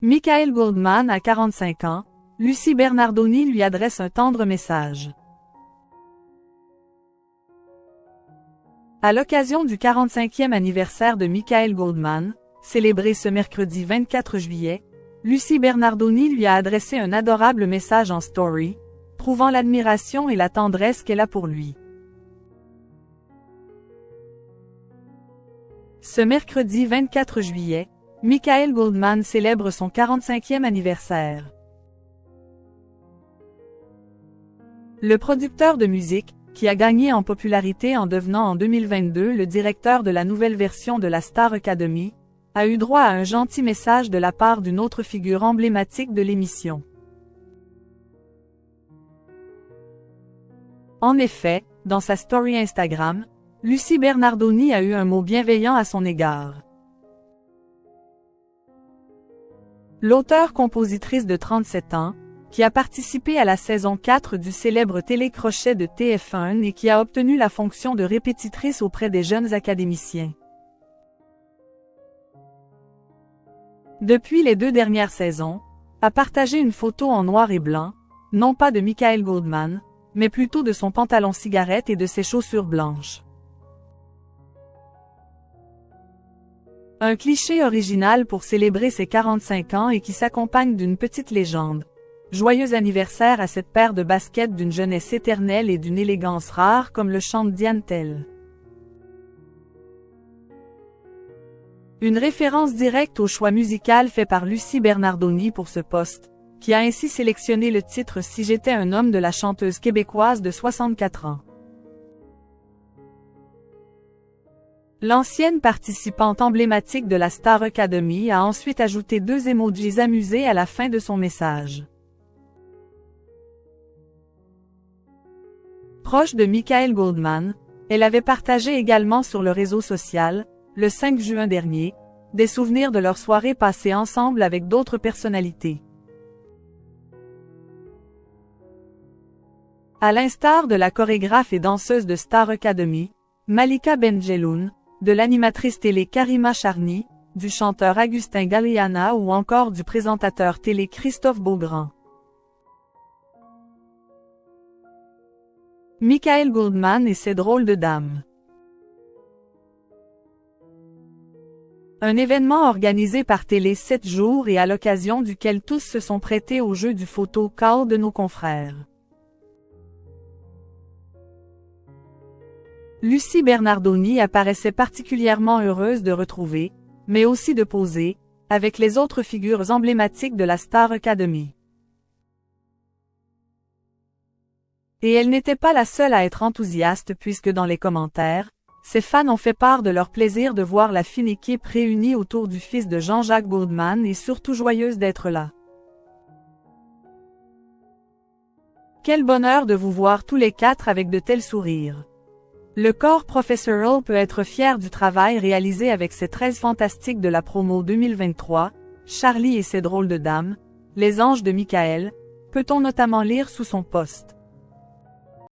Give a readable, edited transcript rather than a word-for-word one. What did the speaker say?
Michael Goldman a 45 ans, Lucie Bernardoni lui adresse un tendre message. À l'occasion du 45e anniversaire de Michael Goldman, célébré ce mercredi 24 juillet, Lucie Bernardoni lui a adressé un adorable message en story, prouvant l'admiration et la tendresse qu'elle a pour lui. Ce mercredi 24 juillet, Michael Goldman célèbre son 45e anniversaire. Le producteur de musique, qui a gagné en popularité en devenant en 2022 le directeur de la nouvelle version de la Star Academy, a eu droit à un gentil message de la part d'une autre figure emblématique de l'émission. En effet, dans sa story Instagram, Lucie Bernardoni a eu un mot bienveillant à son égard. L'auteure-compositrice de 37 ans, qui a participé à la saison 4 du célèbre télécrochet de TF1 et qui a obtenu la fonction de répétitrice auprès des jeunes académiciens. Depuis les 2 dernières saisons, a partagé une photo en noir et blanc, non pas de Michael Goldman, mais plutôt de son pantalon cigarette et de ses chaussures blanches. Un cliché original pour célébrer ses 45 ans et qui s'accompagne d'une petite légende. Joyeux anniversaire à cette paire de baskets d'une jeunesse éternelle et d'une élégance rare comme le chante Diane Tell. Une référence directe au choix musical fait par Lucie Bernardoni pour ce poste, qui a ainsi sélectionné le titre Si j'étais un homme de la chanteuse québécoise de 64 ans. L'ancienne participante emblématique de la Star Academy a ensuite ajouté 2 emojis amusés à la fin de son message. Proche de Michael Goldman, elle avait partagé également sur le réseau social, le 5 juin dernier, des souvenirs de leur soirée passée ensemble avec d'autres personnalités. À l'instar de la chorégraphe et danseuse de Star Academy, Malika Benjeloun, de l'animatrice télé Karima Charny, du chanteur Agustin Galeana ou encore du présentateur télé Christophe Beaugrand. Michael Goldman et ses drôles de dames. Un événement organisé par Télé 7 jours et à l'occasion duquel tous se sont prêtés au jeu du photo call de nos confrères. Lucie Bernardoni apparaissait particulièrement heureuse de retrouver, mais aussi de poser, avec les autres figures emblématiques de la Star Academy. Et elle n'était pas la seule à être enthousiaste puisque dans les commentaires, ses fans ont fait part de leur plaisir de voir la fine équipe réunie autour du fils de Jean-Jacques Goldman et surtout joyeuse d'être là. Quel bonheur de vous voir tous les 4 avec de tels sourires. Le corps professoral peut être fier du travail réalisé avec ces 13 fantastiques de la promo 2023, Charlie et ses drôles de dames, les anges de Michael, peut-on notamment lire sous son post.